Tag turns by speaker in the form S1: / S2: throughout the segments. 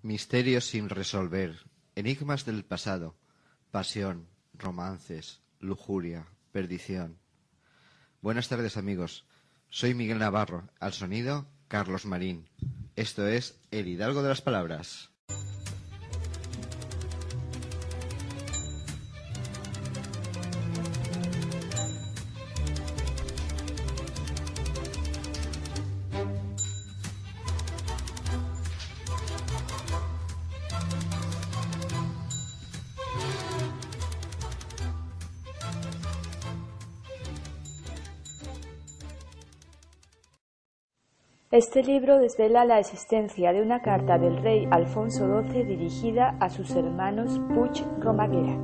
S1: Misterios sin resolver, enigmas del pasado, pasión, romances, lujuria, perdición. Buenas tardes, amigos. Soy Miguel Navarro, al sonido Carlos Marín. Esto es El Hidalgo de las Palabras.
S2: Este libro desvela la existencia de una carta del rey Alfonso XII dirigida a sus hermanos Puig Romaguera,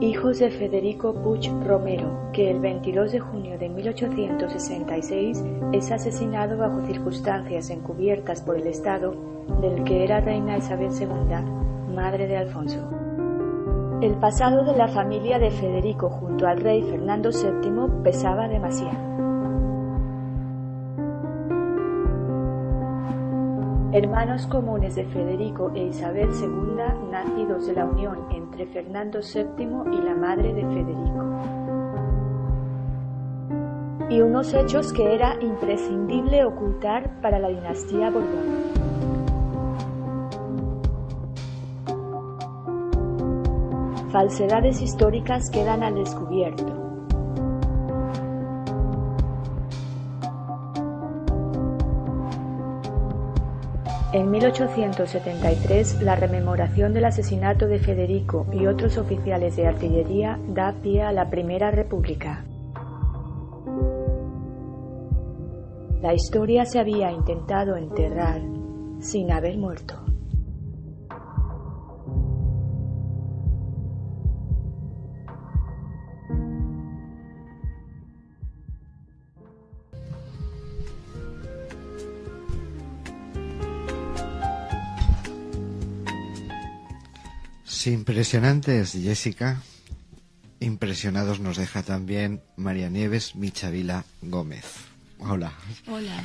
S2: hijos de Federico Puig Romero, que el 22 de junio de 1866 es asesinado bajo circunstancias encubiertas por el Estado del que era reina Isabel II, madre de Alfonso. El pasado de la familia de Federico junto al rey Fernando VII pesaba demasiado. Hermanos comunes de Federico e Isabel II, nacidos de la unión entre Fernando VII y la madre de Federico. Y unos hechos que era imprescindible ocultar para la dinastía Borbón. Falsedades históricas quedan al descubierto. En 1873, la rememoración del asesinato de Federico y otros oficiales de artillería da pie a la Primera República. La historia se había intentado enterrar sin haber muerto.
S1: Impresionantes, Jessica. Impresionados nos deja también María Nieves Michavila Gómez. Hola.
S3: Hola.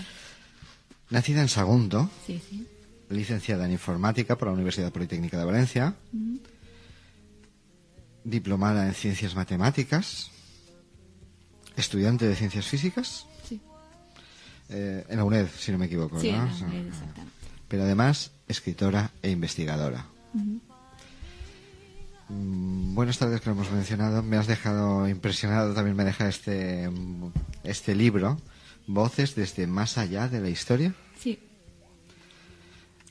S1: Nacida en Sagunto,
S3: Sí, sí.
S1: licenciada en Informática por la Universidad Politécnica de Valencia, diplomada en Ciencias Matemáticas, estudiante de Ciencias Físicas,
S3: Sí.
S1: En la UNED, si no me equivoco,
S3: Sí,
S1: ¿no?
S3: en la UNED, exactamente.
S1: Pero además, escritora e investigadora. Buenas tardes, que lo hemos mencionado. Me has dejado impresionado, también me deja este libro, Voces desde más allá de la historia.
S3: Sí.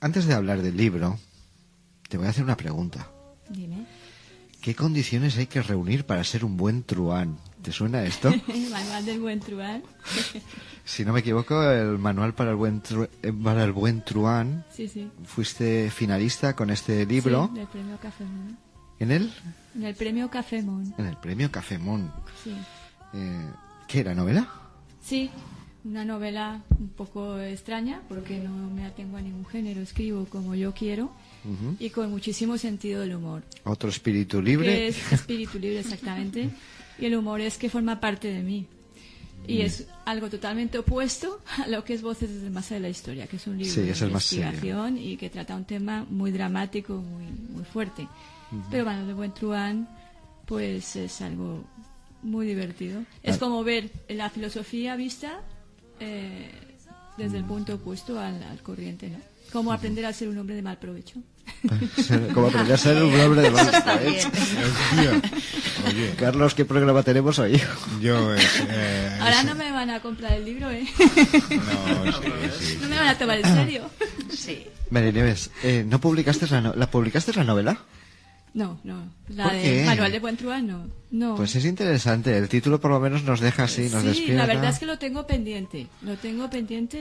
S1: Antes de hablar del libro, te voy a hacer una pregunta.
S3: Dime.
S1: ¿Qué condiciones hay que reunir para ser un buen truán? ¿Te suena esto?
S3: El manual del buen truán.
S1: Si no me equivoco, el manual para el buen truán.
S3: Sí, sí.
S1: Fuiste finalista con este libro.
S3: Sí, del premio Cafemón.
S1: ¿En él?
S3: En el premio Cafemón.
S1: En el premio Cafemón.
S3: Sí.
S1: ¿Qué era, novela?
S3: Sí, una novela un poco extraña porque no me atengo a ningún género, escribo como yo quiero y con muchísimo sentido del humor.
S1: Otro espíritu libre.
S3: Que es espíritu libre, exactamente. Y el humor es que forma parte de mí. Y es algo totalmente opuesto a lo que es Voces desde más allá de la historia, que es un libro de investigación y que trata un tema muy dramático, muy fuerte. Pero bueno, de Buen Truán, pues es algo muy divertido. Es como ver la filosofía vista desde el punto opuesto al corriente, ¿no? Como aprender a ser un hombre de mal provecho.
S1: Como aprender a ser un hombre de mal provecho.
S4: Oye,
S1: Carlos, ¿qué programa tenemos hoy?
S3: Ahora no me van a comprar el libro, ¿eh?
S4: No, sí.
S3: No me van a tomar en serio.
S5: Sí.
S1: María Nieves, ¿no publicaste publicaste la novela?
S3: No. La
S1: ¿Por
S3: de
S1: qué?
S3: Manual de Buen Truán, no.
S1: Pues es interesante. El título por lo menos nos deja así, nos
S3: Sí,
S1: despierta.
S3: la verdad es que lo tengo pendiente.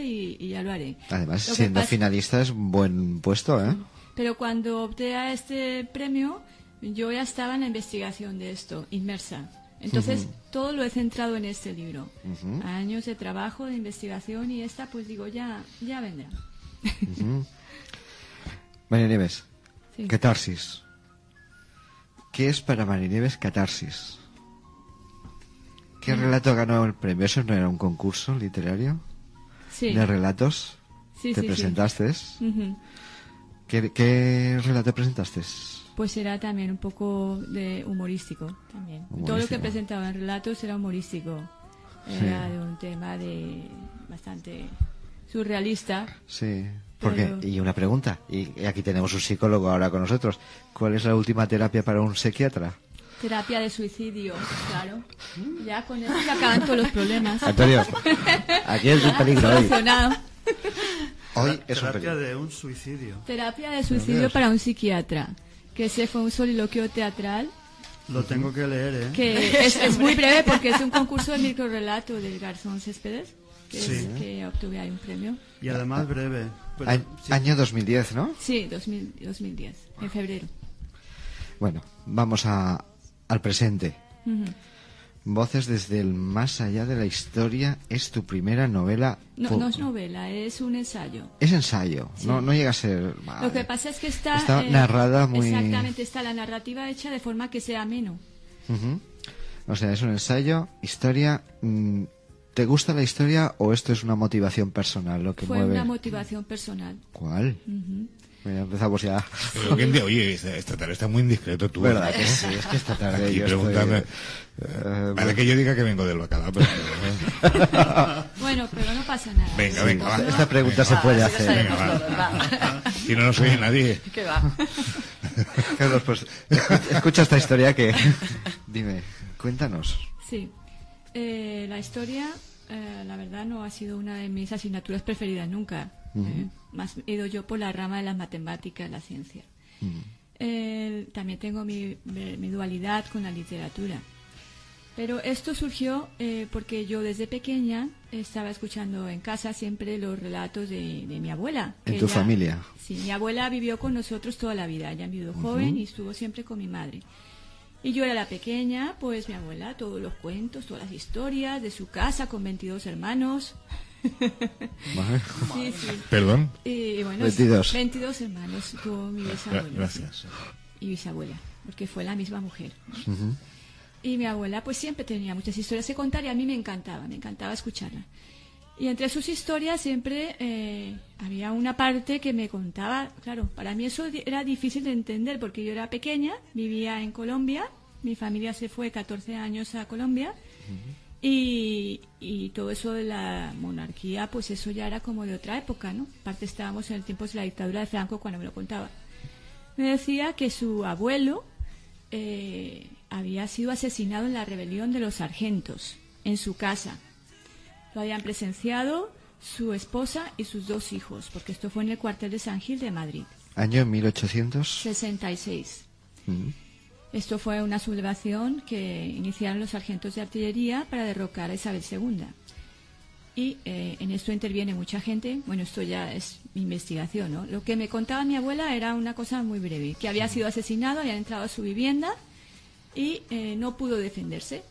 S3: Y ya lo haré.
S1: Además,
S3: Lo que
S1: siendo
S3: pasa-
S1: finalista es un buen puesto, ¿eh?
S3: Pero cuando opté a este premio, yo ya estaba en la investigación de esto, inmersa. Entonces, todo lo he centrado en este libro. Años de trabajo, de investigación, y esta, pues digo, ya vendrá.
S1: María Nieves,
S3: Sí.
S1: catarsis. ¿Qué es para María Nieves catarsis? ¿Qué relato ganó el premio? ¿Eso no era un concurso literario?
S3: Sí.
S1: ¿De relatos?
S3: Sí,
S1: te
S3: sí,
S1: presentaste.
S3: sí. Uh-huh.
S1: ¿Qué relato presentaste?
S3: Pues era también un poco de humorístico también. Todo lo que presentaba en relatos era humorístico. Era de un tema de bastante surrealista.
S1: Sí. Porque, y una pregunta, y aquí tenemos un psicólogo ahora con nosotros. ¿Cuál es la última terapia para un psiquiatra?
S3: Terapia de suicidio, claro. Ya con eso ya acaban todos los problemas.
S1: Antonio, aquí es un peligro hoy. Hoy es un
S5: terapia de un suicidio.
S3: Terapia de suicidio para un psiquiatra. Que ese fue un soliloquio teatral.
S5: Lo tengo que leer, ¿eh?
S3: Que es muy breve porque es un concurso de microrelato del Garzón Céspedes. Que obtuve ahí un premio.
S5: Y además breve. Pero,
S1: año 2010, ¿no?
S3: Sí, 2010, en febrero.
S1: Bueno, vamos al presente.
S3: Uh-huh.
S1: Voces desde el más allá de la historia es tu primera novela.
S3: No es novela, es un ensayo.
S1: Es ensayo, sí. no llega a ser... Vale.
S3: Lo que pasa es que está
S1: narrada muy...
S3: Exactamente, está la narrativa hecha de forma que sea ameno.
S1: Uh-huh. O sea, es un ensayo, historia... ¿Te gusta la historia o esto es una motivación personal lo que
S3: Fue
S1: mueve?
S3: Una motivación personal.
S1: ¿Cuál?
S3: Uh-huh.
S1: Empezamos ya.
S4: Pero ¿quién oye, esta tarde está muy indiscreto tú.
S1: ¿Verdad que sí? Es que esta tarde
S4: aquí
S1: yo
S4: pregúntame. Vale que yo diga que vengo del bacalao, pero...
S3: Bueno, pero no pasa nada.
S4: Venga, va.
S1: Esta pregunta se puede hacer.
S4: Venga, va. Si no soy nadie.
S6: ¿Qué va?
S1: Carlos, pues escucha esta historia que... Dime, cuéntanos.
S3: Sí. La historia, la verdad, no ha sido una de mis asignaturas preferidas nunca. Uh-huh. Más he ido yo por la rama de las matemáticas, la ciencia. Uh-huh. También tengo mi dualidad con la literatura. Pero esto surgió porque yo desde pequeña estaba escuchando en casa siempre los relatos de mi abuela.
S1: ¿En tu familia?
S3: Sí, mi abuela vivió con nosotros toda la vida. Ella vivió joven y estuvo siempre con mi madre. Y yo era la pequeña, pues mi abuela, todos los cuentos, todas las historias de su casa con 22 hermanos. Sí.
S4: ¿Perdón?
S3: Bueno, 22 hermanos tuvo mi bisabuela.
S4: Gracias.
S3: Sí. Y bisabuela, porque fue la misma mujer.
S1: Uh-huh.
S3: Y mi abuela pues siempre tenía muchas historias que contar y a mí me encantaba escucharla. Y entre sus historias siempre había una parte que me contaba, claro, para mí eso era difícil de entender porque yo era pequeña, vivía en Colombia, mi familia se fue 14 años a Colombia. Uh-huh. Y todo eso de la monarquía, pues eso ya era como de otra época, ¿no? Aparte estábamos en el tiempo de la dictadura de Franco cuando me lo contaba. Me decía que su abuelo había sido asesinado en la rebelión de los sargentos, en su casa. Lo habían presenciado su esposa y sus 2 hijos, porque esto fue en el cuartel de San Gil de Madrid.
S1: ¿Año 1866?
S3: Uh-huh. Esto fue una sublevación que iniciaron los sargentos de artillería para derrocar a Isabel II. Y en esto interviene mucha gente. Bueno, esto ya es mi investigación, ¿no? Lo que me contaba mi abuela era una cosa muy breve, que había sido asesinado, había entrado a su vivienda y no pudo defenderse.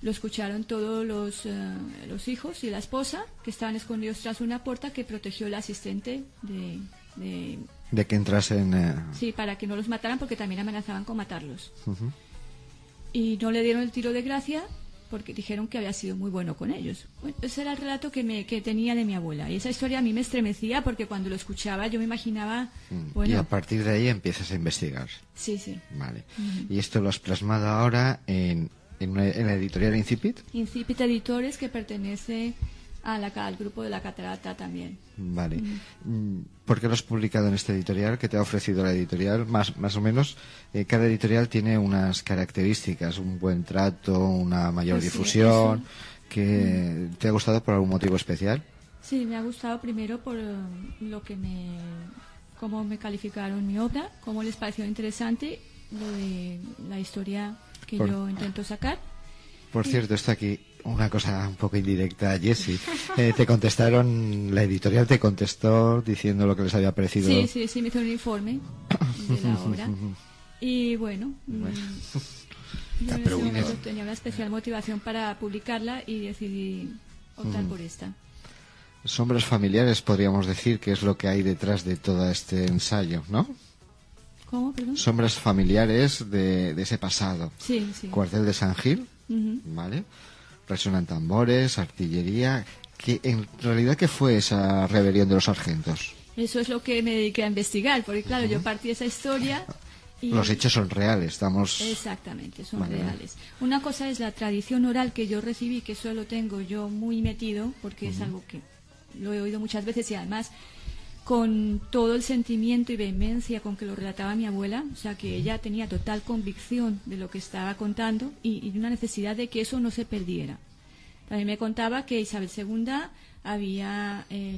S3: Lo escucharon todos los hijos y la esposa, que estaban escondidos tras una puerta que protegió el asistente
S1: de que entrasen...
S3: Sí, para que no los mataran porque también amenazaban con matarlos.
S1: Uh-huh.
S3: Y no le dieron el tiro de gracia porque dijeron que había sido muy bueno con ellos. Bueno, ese era el relato que tenía de mi abuela. Y esa historia a mí me estremecía porque cuando lo escuchaba yo me imaginaba... Bueno,
S1: y a partir de ahí empiezas a investigar.
S3: Sí.
S1: Vale.
S3: Uh-huh.
S1: ¿Y esto lo has plasmado ahora en la editorial Incipit?
S3: Incipit Editores, que pertenece al grupo de La Catarata también.
S1: Vale. ¿Por qué lo has publicado en esta editorial? ¿Qué te ha ofrecido la editorial? Más o menos, cada editorial tiene unas características, un buen trato, una mayor difusión.
S3: Sí,
S1: ¿Que te ha gustado por algún motivo especial?
S3: Sí, me ha gustado primero por cómo me calificaron mi obra, cómo les pareció interesante lo de la historia que yo intento sacar.
S1: Por cierto, está aquí una cosa un poco indirecta, Jessie. Te contestaron, la editorial te contestó diciendo lo que les había parecido.
S3: Sí, me hizo un informe de la obra. Y bueno. Yo en ese momento tenía una especial motivación para publicarla y decidí optar por esta.
S1: Sombras familiares, podríamos decir, que es lo que hay detrás de todo este ensayo, ¿no?
S3: ¿Cómo, perdón?
S1: Sombras familiares de ese pasado.
S3: Sí.
S1: Cuartel de San Gil,
S3: uh-huh.
S1: ¿vale? Resuenan tambores, artillería. en realidad, ¿qué fue esa rebelión de los sargentos?
S3: Eso es lo que me dediqué a investigar, porque claro, yo partí de esa historia y...
S1: Los hechos son reales, estamos...
S3: Exactamente, son reales. Una cosa es la tradición oral que yo recibí, que eso lo tengo yo muy metido, porque es algo que lo he oído muchas veces y además con todo el sentimiento y vehemencia con que lo relataba mi abuela, o sea que ella tenía total convicción de lo que estaba contando y una necesidad de que eso no se perdiera. También me contaba que Isabel II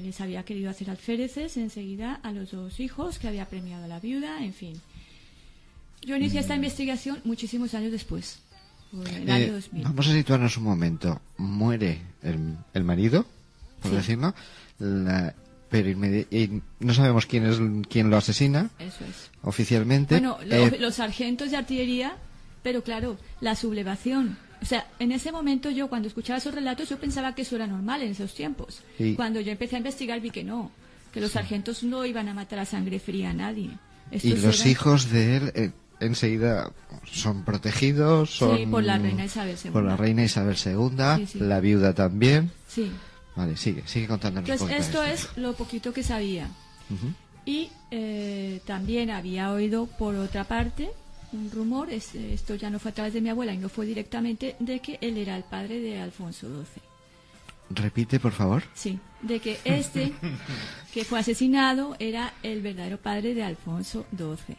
S3: les había querido hacer alféreces enseguida a los 2 hijos, que había premiado a la viuda, en fin. Yo inicié esta investigación muchísimos años después, en el año 2000.
S1: Vamos a situarnos un momento. Muere el marido, por decirlo, pero no sabemos quién lo asesina.
S3: Eso es.
S1: Oficialmente.
S3: Bueno, los sargentos de artillería, pero claro, la sublevación. O sea, en ese momento yo, cuando escuchaba esos relatos, yo pensaba que eso era normal en esos tiempos. Cuando yo empecé a investigar vi que no, que los sargentos no iban a matar a sangre fría a nadie.
S1: Y los hijos de él enseguida son protegidos.
S3: Sí, por la reina Isabel II.
S1: Por la reina Isabel II, sí. La viuda también.
S3: Sí.
S1: Vale, sigue contándonos.
S3: Entonces, esto es lo poquito que sabía. Y también había oído, por otra parte, un rumor, esto ya no fue a través de mi abuela y no fue directamente, de que él era el padre de Alfonso XII.
S1: Repite, por favor.
S3: Sí, de que que fue asesinado, era el verdadero padre de Alfonso XII.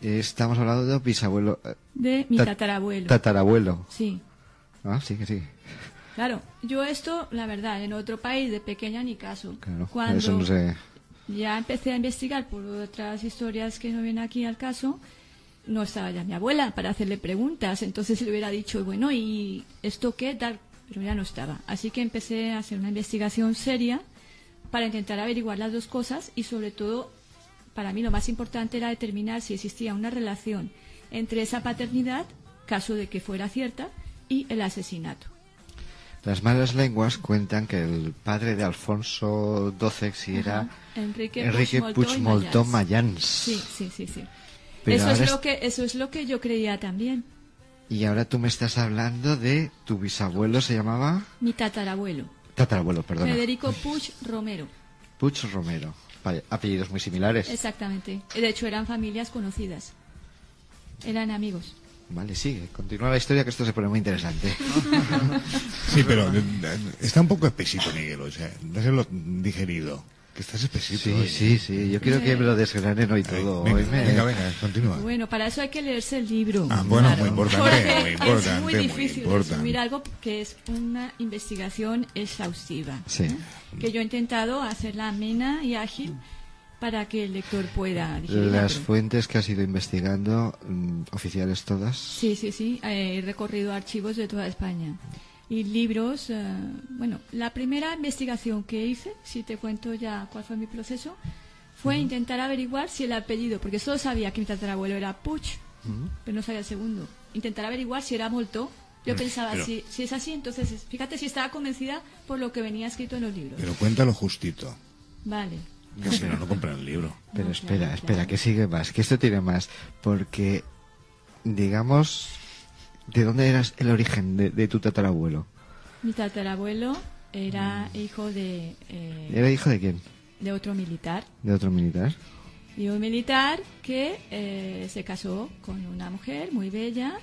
S1: Estamos hablando de bisabuelo.
S3: De mi tatarabuelo.
S1: Tatarabuelo.
S3: Sí.
S1: Ah, sí.
S3: Claro, yo esto, la verdad, en otro país de pequeña ni caso.
S1: Claro,
S3: cuando
S1: eso no sé.
S3: Ya empecé a investigar por otras historias que no vienen aquí al caso, no estaba ya mi abuela para hacerle preguntas, entonces le hubiera dicho, bueno, ¿y esto qué tal? Pero ya no estaba. Así que empecé a hacer una investigación seria para intentar averiguar las dos cosas y sobre todo, para mí lo más importante era determinar si existía una relación entre esa paternidad, caso de que fuera cierta, y el asesinato.
S1: Las malas lenguas cuentan que el padre de Alfonso XII era Enrique Puigmoltó Mayans.
S3: Sí. Eso es lo que yo creía también.
S1: Y ahora tú me estás hablando de tu bisabuelo, ¿se llamaba?
S3: Mi tatarabuelo.
S1: Tatarabuelo, perdón.
S3: Federico Puig Romero.
S1: Puig Romero. Vale, apellidos muy similares.
S3: Exactamente. De hecho, eran familias conocidas. Eran amigos.
S1: Vale, sigue. Continúa la historia, que esto se pone muy interesante.
S4: Sí, pero está un poco espesito, Miguel. O sea, dáselo digerido. Que estás espesito.
S1: Sí. Yo quiero que me lo desgranen hoy todo.
S4: Venga, continúa.
S3: Bueno, para eso hay que leerse el libro.
S4: Bueno, claro. Muy importante.
S3: Es muy difícil resumir algo que es una investigación exhaustiva.
S1: Sí.
S3: Que yo he intentado hacerla amena y ágil para que el lector pueda digerirla.
S1: Las fuentes que has ido investigando, oficiales todas.
S3: Sí. He recorrido archivos de toda España. Y libros, bueno, la primera investigación que hice, si te cuento ya cuál fue mi proceso, fue intentar averiguar si el apellido, porque solo sabía que mi tatarabuelo era Puig, pero no sabía el segundo. Intentar averiguar si era Moltó. Yo pensaba, si es así, entonces, fíjate si estaba convencida por lo que venía escrito en los libros.
S4: Pero cuéntalo justito.
S3: Vale.
S4: Que si no compran el libro.
S1: Pero
S3: no,
S1: espera,
S3: claro.
S1: que sigue más, que esto tiene más, porque, digamos... ¿De dónde era el origen de tu tatarabuelo?
S3: Mi tatarabuelo era hijo de...
S1: ¿Era hijo de quién?
S3: De otro militar.
S1: ¿De otro militar?
S3: Y un militar que se casó con una mujer muy bella,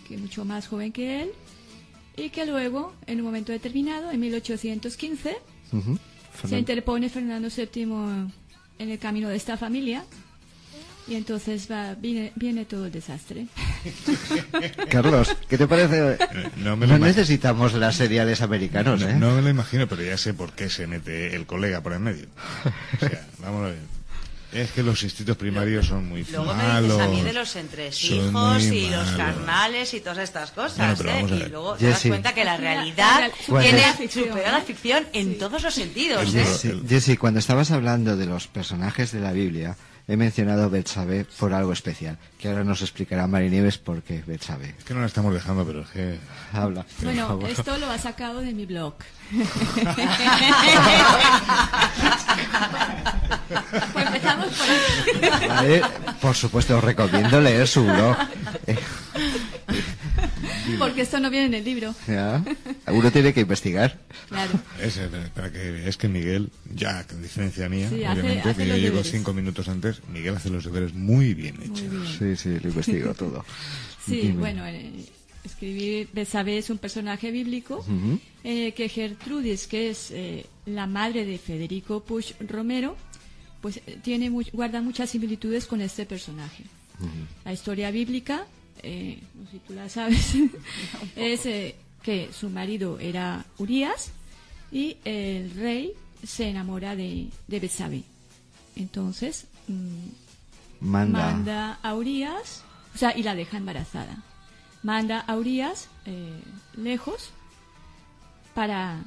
S3: que mucho más joven que él, y que luego, en un momento determinado, en 1815, se interpone Fernando VII en el camino de esta familia. Y entonces viene todo el desastre.
S1: Carlos, ¿qué te parece?
S4: No
S1: necesitamos las seriales americanos, ¿eh?
S4: No me lo imagino, pero ya sé por qué se mete el colega por en medio. O sea, vamos a ver. Es que los institutos primarios son muy
S6: Luego
S4: malos.
S6: Luego me dices a mí de los entresijos y los carnales y todas estas cosas,
S4: Bueno,
S6: y luego te das cuenta que la realidad supera la ficción en todos los sentidos,
S1: Jessy, cuando estabas hablando de los personajes de la Biblia, he mencionado Betsabé por algo especial, que ahora nos explicará Mari Nieves por qué Betsabé.
S4: Es que no la estamos dejando, pero es que...
S1: Habla.
S3: Bueno, esto lo ha sacado de mi blog. Pues empezamos por aquí.
S1: Vale, por supuesto, os recomiendo leer su blog.
S3: Porque esto no viene en el libro.
S1: ¿Ya? Uno tiene que investigar.
S3: Claro.
S4: Es que Miguel, ya a diferencia mía, obviamente,
S3: hace
S4: que yo llego
S3: deberes.
S4: 5 minutos antes, Miguel hace los deberes muy bien hechos.
S1: Sí, lo investigo todo.
S3: Sí,
S1: Dime.
S3: bueno, escribir Betsabé es un personaje bíblico que Gertrudis, que es la madre de Federico Puig Romero, pues guarda muchas similitudes con este personaje. La historia bíblica, no sé si tú la sabes, es que su marido era Urías y el rey se enamora de Betsabé. Entonces manda a Urías, o sea, y la deja embarazada. Manda a Urías lejos para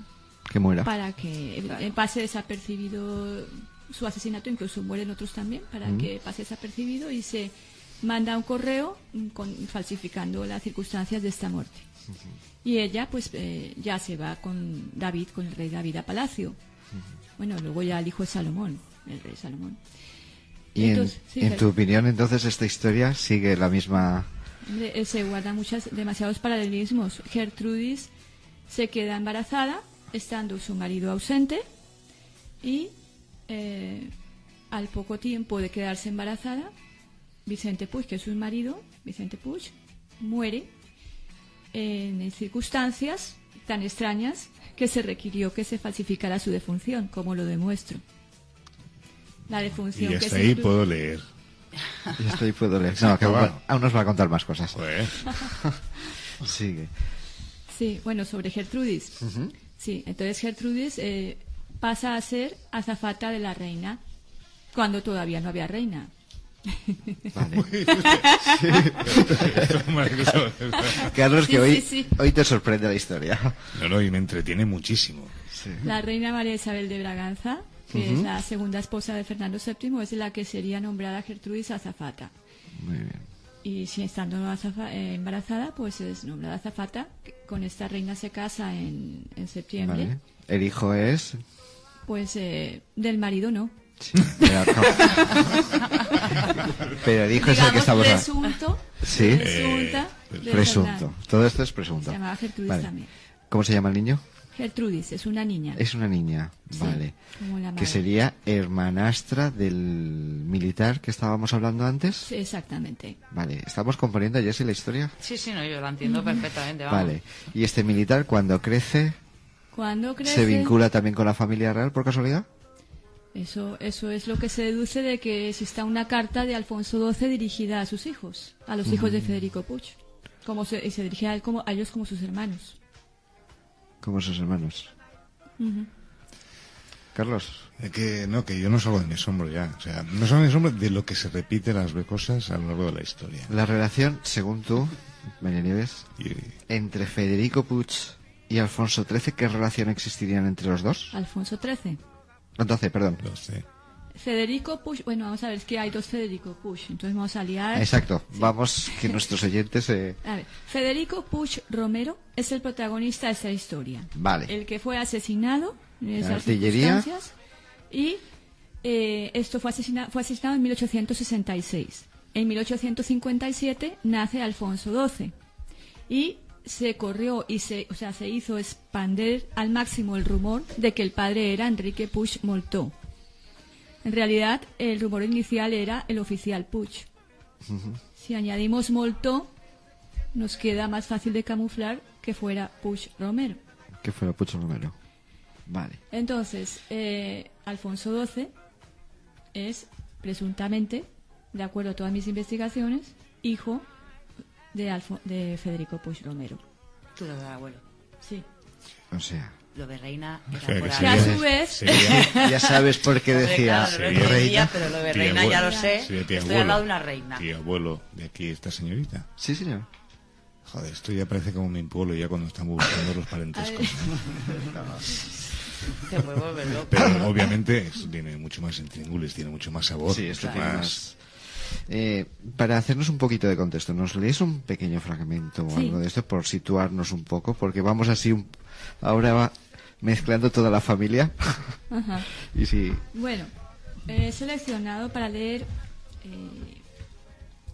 S1: que muera,
S3: para que pase desapercibido su asesinato, incluso mueren otros también, para que pase desapercibido, y se manda un correo falsificando las circunstancias de esta muerte. Y ella pues ya se va con David, con el rey David a palacio. Bueno, luego ya el hijo de Salomón, el rey Salomón.
S1: Y
S3: entonces,
S1: en tu opinión, entonces, esta historia sigue la misma...
S3: Se guardan demasiados paralelismos. Gertrudis se queda embarazada estando su marido ausente, y al poco tiempo de quedarse embarazada, Vicente Puig, que es su marido, Vicente Puig, muere en circunstancias tan extrañas que se requirió que se falsificara su defunción, como lo demuestro. La defunción
S4: y
S3: que
S4: hasta
S3: se
S4: ahí puedo leer.
S1: Y hasta ahí puedo leer. No, que aún nos va a contar más cosas. Sigue.
S3: Sí, bueno, sobre Gertrudis. Sí, entonces Gertrudis pasa a ser azafata de la reina cuando todavía no había reina.
S1: Vale. Carlos, que hoy te sorprende la historia.
S4: No, y me entretiene muchísimo.
S1: Sí.
S3: La reina María Isabel de Braganza, que es la segunda esposa de Fernando VII, es la que sería nombrada Gertrudis azafata.
S1: Muy bien.
S3: Y si estando embarazada, pues es nombrada azafata. Con esta reina se casa en septiembre.
S1: Vale. ¿El hijo es?
S3: Pues del marido no.
S1: Sí, pero el hijo es el que estamos
S3: presunto.
S1: Sí.
S3: Presunto.
S1: Todo esto es presunto.
S3: Se llamaba Gertrudis también.
S1: ¿Cómo se llama el niño?
S3: Gertrudis, es una niña.
S1: Es una niña,
S3: sí,
S1: vale.
S3: Como la madre.
S1: Que sería hermanastra del militar que estábamos hablando antes.
S3: Sí, exactamente.
S1: Vale, ¿estamos componiendo, Jessie, la historia?
S6: Sí, no, yo la entiendo perfectamente. Vamos.
S1: Vale, y este militar cuando crece,
S3: ¿se
S1: se vincula también con la familia real por casualidad?
S3: Eso es lo que se deduce de que exista una carta de Alfonso XII dirigida a sus hijos, a los hijos de Federico Puig, y se dirigía a ellos como sus hermanos.
S1: Como sus hermanos. Carlos.
S4: Que yo no salgo de mi asombro ya. O sea, no salgo de mi asombro de lo que se repite las cosas a lo largo de la historia.
S1: La relación, según tú, María Nieves, entre Federico Puig y Alfonso XIII, ¿qué relación existirían entre los dos?
S3: Alfonso XIII.
S1: 12, perdón.
S4: 12.
S3: Federico Puig, bueno, vamos a ver, es que hay dos Federico Puig, entonces vamos a liar.
S1: Exacto,
S3: sí.
S1: Vamos, que nuestros oyentes...
S3: A ver, Federico Puig Romero es el protagonista de esta historia.
S1: Vale.
S3: El que fue asesinado en esas
S1: artillería.
S3: circunstancias, y esto fue asesinado en 1866. En 1857 nace Alfonso XII y se corrió y se hizo expandir al máximo el rumor de que el padre era Enrique Puig Moltó. En realidad, el rumor inicial era el oficial Puig. Si añadimos Moltó, nos queda más fácil de camuflar que fuera Puig Romero.
S1: Que fuera Puig Romero. Vale.
S3: Entonces, Alfonso XII es presuntamente, de acuerdo a todas mis investigaciones, hijo de Federico Puig Romero.
S6: Tú lo ves, abuelo.
S3: Sí.
S1: O sea...
S6: Lo de reina
S4: O
S6: era
S4: sea,
S6: por
S4: que
S6: ahí.
S3: Y a su vez...
S1: Ya sabes por qué decía
S6: reina, pero lo de reina ya lo sé. Estoy al lado de una reina.
S4: Tío abuelo de aquí, esta señorita.
S1: Sí, señor.
S4: Joder, esto ya parece como mi pueblo ya cuando estamos buscando los parentescos.
S6: Te puede volver loco.
S4: Pero obviamente esto tiene mucho más intríngulis, tiene mucho más sabor.
S1: Sí, esto
S4: mucho
S1: tiene más... para hacernos un poquito de contexto, ¿nos lees un pequeño fragmento o algo de esto por situarnos un poco? Porque vamos así, ahora va mezclando toda la familia.
S3: Ajá.
S1: Y sí.
S3: Bueno, he seleccionado para leer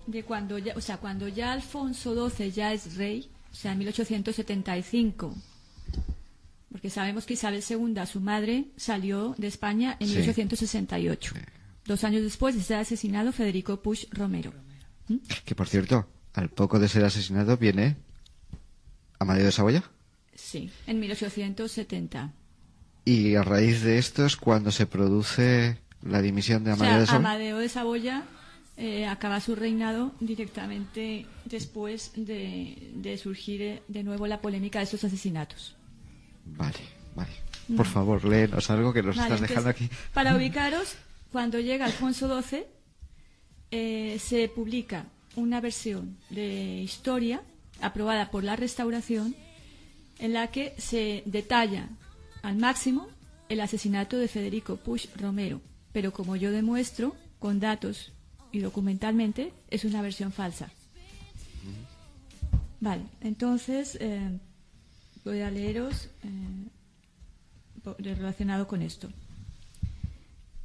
S3: de cuando ya Alfonso XII ya es rey, o sea, en 1875, porque sabemos que Isabel II, su madre, salió de España en 1868. 2 años después de ser asesinado Federico Puig Romero.
S1: Que, por cierto, al poco de ser asesinado viene Amadeo de Saboya.
S3: Sí, en 1870.
S1: Y a raíz de esto es cuando se produce la dimisión de Amadeo de Saboya.
S3: Amadeo de Saboya acaba su reinado directamente después de surgir de nuevo la polémica de estos asesinatos.
S1: Vale. Por favor, léenos algo que nos estás dejando aquí.
S3: Para ubicaros, cuando llega Alfonso XII, se publica una versión de historia aprobada por la Restauración en la que se detalla al máximo el asesinato de Federico Puig Romero, pero como yo demuestro con datos y documentalmente, es una versión falsa. Vale, entonces voy a leeros relacionado con esto.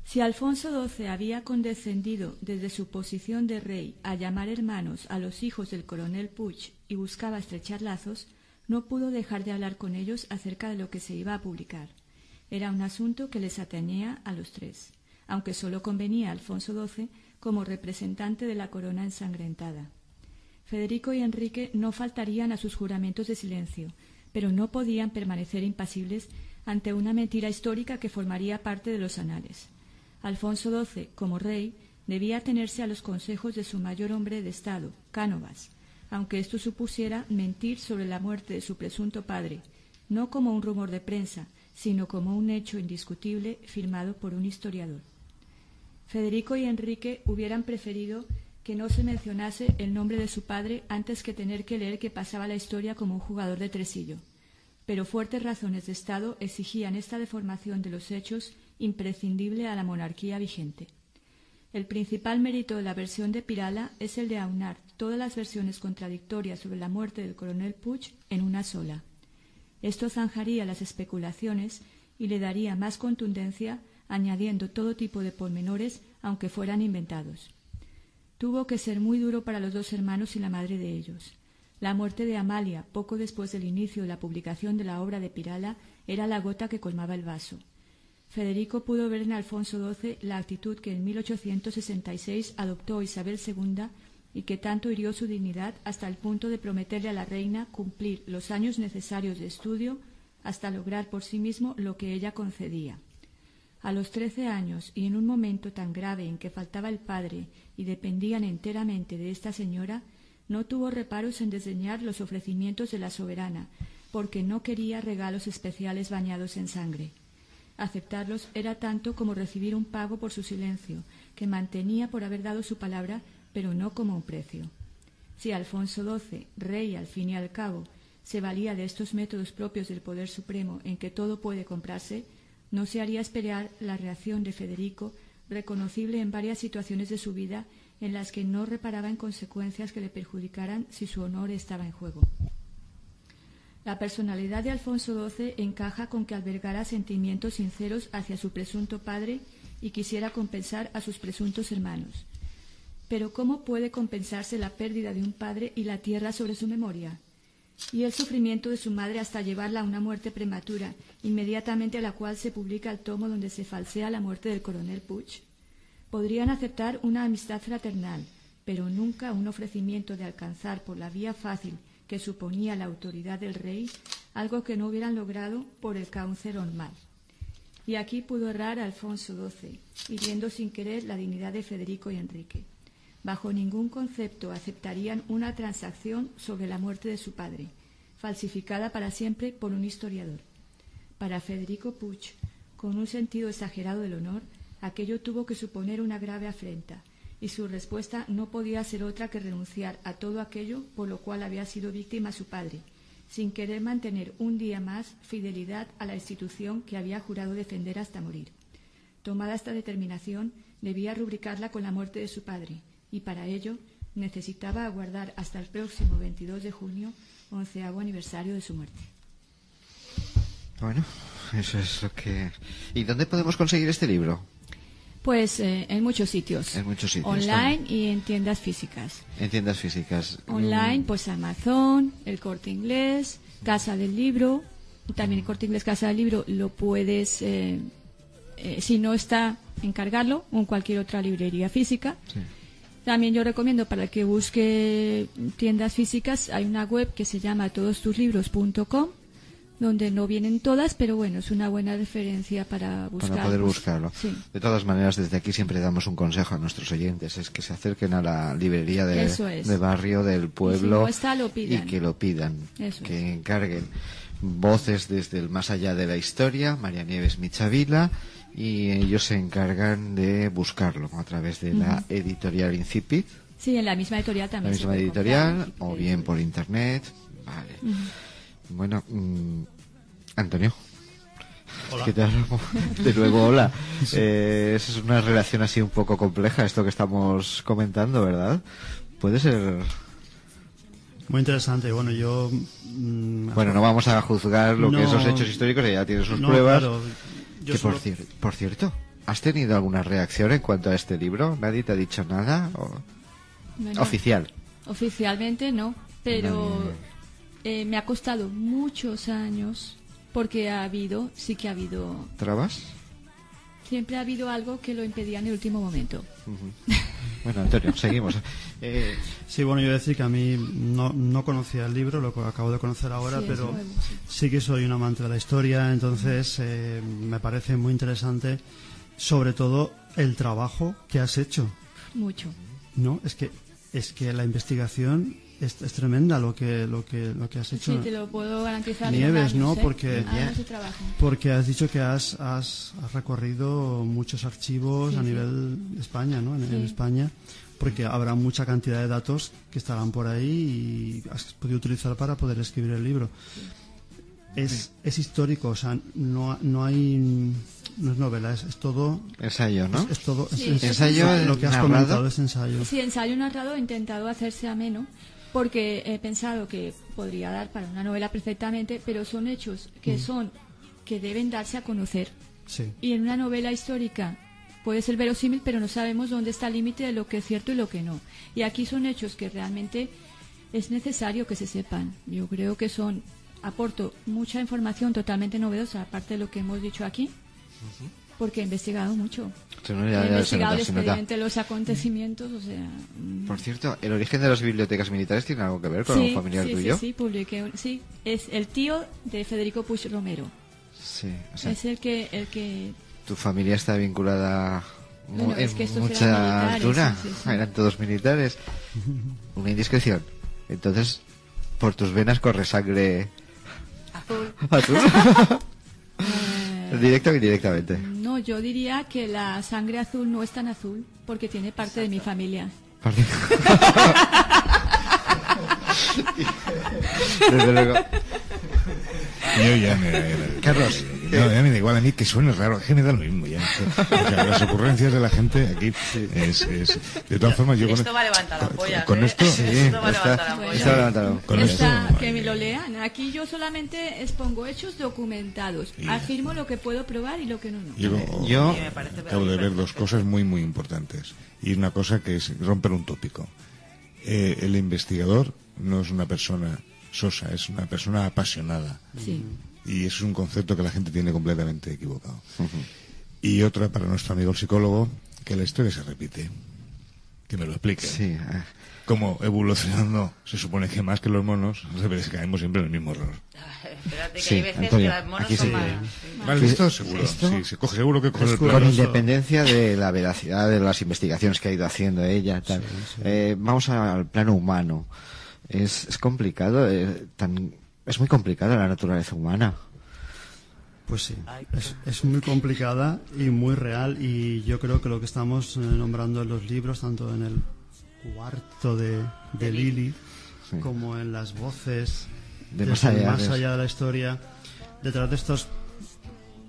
S3: Si Alfonso XII había condescendido desde su posición de rey a llamar hermanos a los hijos del coronel Puig y buscaba estrechar lazos, no pudo dejar de hablar con ellos acerca de lo que se iba a publicar. Era un asunto que les atañía a los tres, aunque solo convenía a Alfonso XII como representante de la corona ensangrentada. Federico y Enrique no faltarían a sus juramentos de silencio, pero no podían permanecer impasibles ante una mentira histórica que formaría parte de los anales. Alfonso XII, como rey, debía atenerse a los consejos de su mayor hombre de Estado, Cánovas, aunque esto supusiera mentir sobre la muerte de su presunto padre, no como un rumor de prensa, sino como un hecho indiscutible firmado por un historiador. Federico y Enrique hubieran preferido que no se mencionase el nombre de su padre antes que tener que leer que pasaba la historia como un jugador de tresillo. Pero fuertes razones de Estado exigían esta deformación de los hechos imprescindible a la monarquía vigente. El principal mérito de la versión de Pirala es el de aunar todas las versiones contradictorias sobre la muerte del coronel Puig en una sola. Esto zanjaría las especulaciones y le daría más contundencia, añadiendo todo tipo de pormenores, aunque fueran inventados. Tuvo que ser muy duro para los dos hermanos y la madre de ellos. La muerte de Amalia, poco después del inicio de la publicación de la obra de Pirala, era la gota que colmaba el vaso. Federico pudo ver en Alfonso XII la actitud que en 1866 adoptó Isabel II y que tanto hirió su dignidad hasta el punto de prometerle a la reina cumplir los años necesarios de estudio hasta lograr por sí mismo lo que ella concedía. A los 13 años y en un momento tan grave en que faltaba el padre y dependían enteramente de esta señora, no tuvo reparos en desdeñar los ofrecimientos de la soberana, porque no quería regalos especiales bañados en sangre. Aceptarlos era tanto como recibir un pago por su silencio, que mantenía por haber dado su palabra, pero no como un precio. Si Alfonso XII, rey al fin y al cabo, se valía de estos métodos propios del poder supremo en que todo puede comprarse, no se haría esperar la reacción de Federico, reconocible en varias situaciones de su vida en las que no reparaba en consecuencias que le perjudicaran si su honor estaba en juego. La personalidad de Alfonso XII encaja con que albergara sentimientos sinceros hacia su presunto padre y quisiera compensar a sus presuntos hermanos. Pero ¿cómo puede compensarse la pérdida de un padre y la tierra sobre su memoria? Y el sufrimiento de su madre hasta llevarla a una muerte prematura, inmediatamente a la cual se publica el tomo donde se falsea la muerte del coronel Puig. Podrían aceptar una amistad fraternal, pero nunca un ofrecimiento de alcanzar por la vía fácil que suponía la autoridad del rey, algo que no hubieran logrado por el cauce normal. Y aquí pudo errar Alfonso XII, hiriendo sin querer la dignidad de Federico y Enrique. Bajo ningún concepto aceptarían una transacción sobre la muerte de su padre, falsificada para siempre por un historiador. Para Federico Puig, con un sentido exagerado del honor, aquello tuvo que suponer una grave afrenta, y su respuesta no podía ser otra que renunciar a todo aquello por lo cual había sido víctima su padre, sin querer mantener un día más fidelidad a la institución que había jurado defender hasta morir. Tomada esta determinación, debía rubricarla con la muerte de su padre, y para ello necesitaba aguardar hasta el próximo 22 de junio, 11º aniversario de su muerte.
S1: Bueno, eso es lo que... ¿Y dónde podemos conseguir este libro?
S3: Pues en muchos sitios.
S1: En muchos sitios.
S3: Online
S1: también.
S3: y en tiendas físicas.
S1: En tiendas físicas.
S3: Online, pues Amazon, El Corte Inglés, Casa del Libro, también Corte Inglés Casa del Libro lo puedes, si no está, encargarlo o en cualquier otra librería física.
S1: Sí.
S3: También yo recomiendo, para el que busque tiendas físicas, hay una web que se llama todostuslibros.com, donde no vienen todas, pero bueno, es una buena referencia para buscarlo.
S1: Para poder buscarlo.
S3: Sí.
S1: De todas maneras, desde aquí siempre damos un consejo a nuestros oyentes, es que se acerquen a la librería de barrio, del pueblo,
S3: y, si no está, lo pidan.
S1: Y que lo pidan,
S3: Eso
S1: que encarguen. Voces desde el más allá de la historia, María Nieves Michavila, y ellos se encargan de buscarlo a través de la editorial Incipit.
S3: Sí, en la misma editorial también.
S1: La misma editorial, o bien por internet. Vale. Bueno, Antonio.
S5: Hola.
S1: ¿Qué tal? De nuevo, hola. Es una relación así un poco compleja esto que estamos comentando, ¿verdad? Puede ser...
S5: Muy interesante. Bueno, yo...
S1: bueno, no vamos a juzgar lo que es los hechos históricos, ya tiene sus pruebas.
S5: Claro,
S1: que por cierto, ¿has tenido alguna reacción en cuanto a este libro? ¿Nadie te ha dicho nada?
S3: Bueno,
S1: oficial.
S3: Oficialmente no, pero me ha costado muchos años, porque sí que ha habido...
S1: ¿Trabas?
S3: Siempre ha habido algo que lo impedía en el último momento.
S1: Bueno, Antonio, seguimos.
S5: Sí, bueno, yo voy a decir que a mí no conocía el libro, lo acabo de conocer ahora,
S3: sí,
S5: pero sí que soy un amante de la historia, entonces me parece muy interesante, sobre todo el trabajo que has hecho.
S3: Mucho.
S5: No, es que la investigación es tremenda lo que has hecho.
S3: Sí, te lo puedo garantizar.
S5: Nieves,
S3: años,
S5: ¿no? Porque has dicho que has recorrido muchos archivos a nivel de España, ¿no? En España, porque habrá mucha cantidad de datos que estarán por ahí y has podido utilizar para poder escribir el libro. Es histórico, o sea, no es novela, es todo
S1: ensayo, ¿no?
S5: Es todo
S1: ensayo.
S5: Lo que has comentado es ensayo.
S3: Sí, ensayo narrado. He intentado hacerse ameno, porque he pensado que podría dar para una novela perfectamente, pero son hechos que deben darse a conocer.
S5: Sí.
S3: Y en una novela histórica puede ser verosímil, pero no sabemos dónde está el límite de lo que es cierto y lo que no. Y aquí son hechos que realmente es necesario que se sepan. Yo creo que aporto mucha información totalmente novedosa, aparte de lo que hemos dicho aquí, porque he investigado mucho. He investigado el expediente, los acontecimientos, o sea...
S1: Por cierto, ¿el origen de las bibliotecas militares tiene algo que ver con un familiar tuyo?
S3: Sí, publiqué. Sí, es el tío de Federico Puig Romero.
S1: Sí, o sea,
S3: es el que...
S1: Tu familia está vinculada
S3: es que estos
S1: mucha
S3: eran
S1: altura.
S3: militares,
S1: Eran todos militares. Una indiscreción. Entonces, por tus venas corre sangre... ¿Azul? ¿Directo o indirectamente?
S3: No, yo diría que la sangre azul no es tan azul, porque tiene parte de mi familia.
S1: Desde luego.
S4: Yo ya
S1: Carlos.
S4: No, ya me da igual a mí que suene raro, es que me da lo mismo ya. O sea, las ocurrencias de la gente aquí es de todas formas yo
S6: esto va a levantar la polla.
S4: Con esto
S6: esto va a levantar la polla.
S1: Con esto,
S3: que me lo lean. Aquí yo solamente expongo hechos documentados. Afirmo lo que puedo probar y lo que no.
S1: Yo
S4: acabo de ver dos cosas muy muy importantes. Y una cosa que es romper un tópico. El investigador no es una persona sosa, es una persona apasionada.
S3: Sí.
S4: Y eso es un concepto que la gente tiene completamente equivocado. Y otra para nuestro amigo el psicólogo, que la historia se repite. Que me lo explique.
S1: Sí.
S4: Como evolucionando, se supone que más que los monos, caemos siempre en el mismo error.
S6: Espérate, que hay veces Antonio, que los monos son
S4: más listos, seguro. Sí, se coge seguro que coge el plan.
S1: Con independencia de la veracidad de las investigaciones que ha ido haciendo ella, tal. Vamos al plano humano. Es complicado, es muy complicada la naturaleza humana.
S5: Pues sí, es muy complicada y muy real, y yo creo que lo que estamos nombrando en los libros, tanto en el cuarto de Lili, como en las voces
S1: de más allá
S5: de la historia, detrás de estos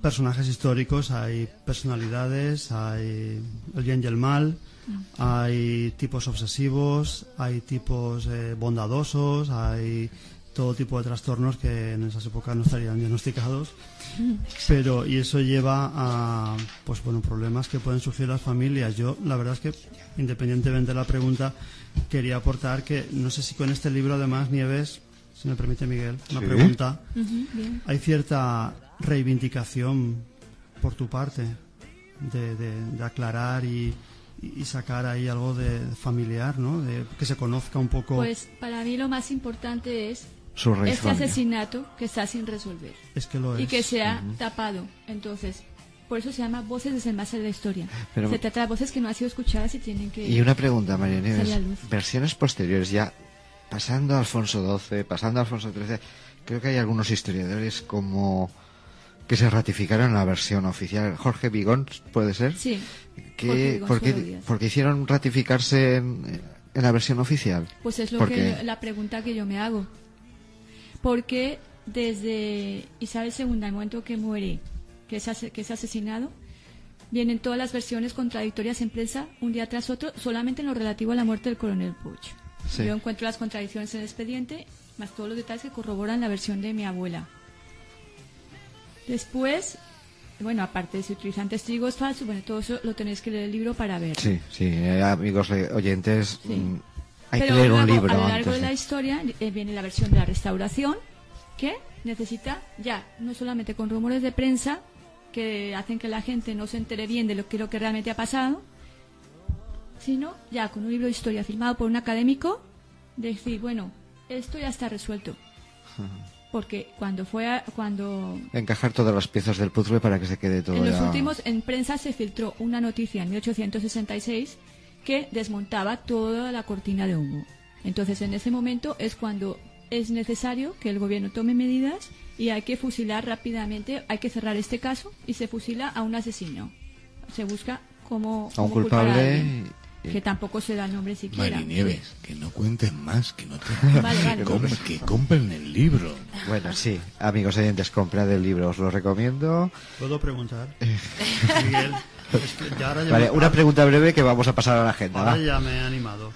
S5: personajes históricos hay personalidades, hay el bien y el mal, hay tipos obsesivos, hay tipos bondadosos, hay todo tipo de trastornos que en esas épocas no estarían diagnosticados, y eso lleva a problemas que pueden surgir en las familias. Yo la verdad es que, independientemente de la pregunta, quería aportar que no sé si con este libro además, Nieves, si me permite, Miguel, una pregunta.
S3: Bien.
S5: ¿Hay cierta reivindicación por tu parte de aclarar y sacar ahí algo de familiar, ¿no? De que se conozca un poco?
S3: Pues para mí lo más importante es
S1: Su raíz
S3: este
S1: familiar.
S3: asesinato que está sin resolver.
S5: Es que lo es.
S3: Y que se ha tapado. Entonces, por eso se llama Voces desde el más allá de la historia.
S1: Pero-
S3: Se trata de voces que no han sido escuchadas y tienen que...
S1: Y una pregunta, María Nieves.
S3: salir a luz.
S1: Versiones posteriores, ya pasando a Alfonso XII, pasando a Alfonso XIII, creo que hay algunos historiadores como que se ratificaron en la versión oficial. Jorge Vigón, ¿puede ser?
S3: Sí.
S1: Que, porque hicieron ratificarse en la versión oficial.
S3: Pues es la pregunta que yo me hago. Porque desde Isabel II, el momento que muere, que es asesinado, vienen todas las versiones contradictorias en prensa, un día tras otro, solamente en lo relativo a la muerte del coronel Puig.
S1: Sí.
S3: Yo encuentro las contradicciones en el expediente, más todos los detalles que corroboran la versión de mi abuela. Después, bueno, aparte de si utilizan testigos falsos, bueno, todo eso lo tenéis que leer el libro para ver.
S1: Sí, amigos oyentes,
S3: Sí.
S1: hay
S3: Pero
S1: que leer un
S3: luego,
S1: libro
S3: a lo largo
S1: antes
S3: de la historia viene la versión de la restauración, que necesita ya, no solamente con rumores de prensa, que hacen que la gente no se entere bien de lo que realmente ha pasado, sino ya con un libro de historia firmado por un académico, decir, bueno, esto ya está resuelto. Porque cuando
S1: encajar todas las piezas del puzzle para que se quede todo
S3: en los
S1: ya...
S3: últimos, en prensa se filtró una noticia en 1866 que desmontaba toda la cortina de humo. Entonces, en ese momento es cuando es necesario que el gobierno tome medidas y hay que fusilar rápidamente, hay que cerrar este caso y se fusila a un asesino. Se busca como
S1: a un
S3: como culpar a
S1: culpable
S3: alguien, que tampoco se da nombre siquiera.
S4: Marinieves, que no cuentes más, que no te...
S3: Vale.
S4: Que compren el libro.
S1: Bueno, sí, amigos oyentes, comprad el libro, os lo recomiendo.
S5: ¿Puedo preguntar? Miguel, es que ya ahora ya
S1: Vale, una pregunta breve que vamos a pasar a la agenda.
S5: Ahora
S1: ¿va?
S5: ya me he animado.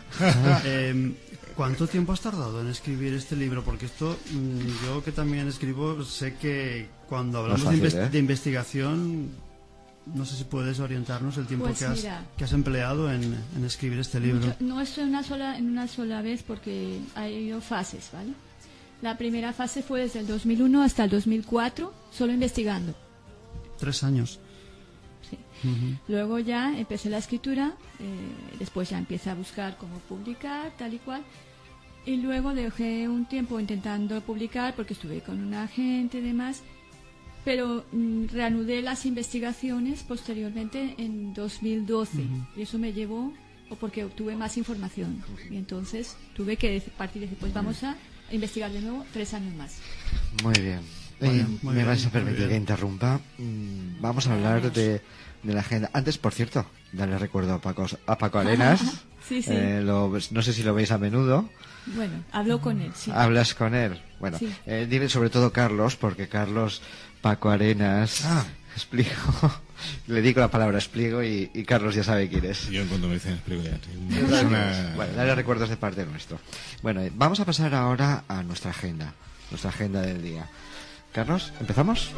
S5: ¿Cuánto tiempo has tardado en escribir este libro? Porque esto, yo que también escribo, sé que cuando hablamos
S1: No es fácil,
S5: de investigación, no sé si puedes orientarnos el tiempo
S3: Pues
S5: que
S3: mira,
S5: has empleado en escribir este libro.
S3: No es en una sola vez porque ha habido fases, ¿vale? La primera fase fue desde el 2001 hasta el 2004, solo investigando.
S5: 3 años.
S3: Sí. Luego ya empecé la escritura, después ya empecé a buscar cómo publicar, tal y cual. Y luego dejé un tiempo intentando publicar porque estuve con una agente y demás. Pero reanudé las investigaciones posteriormente en 2012 y eso me llevó, o porque obtuve más información. Y entonces tuve que partir y decir, pues vamos a investigar de nuevo 3 años más.
S1: Muy bien.
S5: Muy
S1: Me
S5: bien,
S1: vais a
S5: muy
S1: permitir
S5: bien.
S1: que interrumpa. Vamos a hablar de la agenda. Antes, por cierto, darle recuerdo a Paco Arenas.
S3: Sí, sí.
S1: No sé si lo veis a menudo.
S3: Bueno, hablo con él, sí.
S1: Hablas con él. Bueno,
S3: Sí.
S1: dile sobre todo Carlos, porque Carlos, Paco Arenas, explico. Le digo la palabra explico y Carlos ya sabe quién es.
S4: Yo en cuanto me dicen explico ya.
S1: Bueno, darle recuerdos de parte nuestro. Bueno, vamos a pasar ahora a nuestra agenda del día. Carlos, ¿empezamos?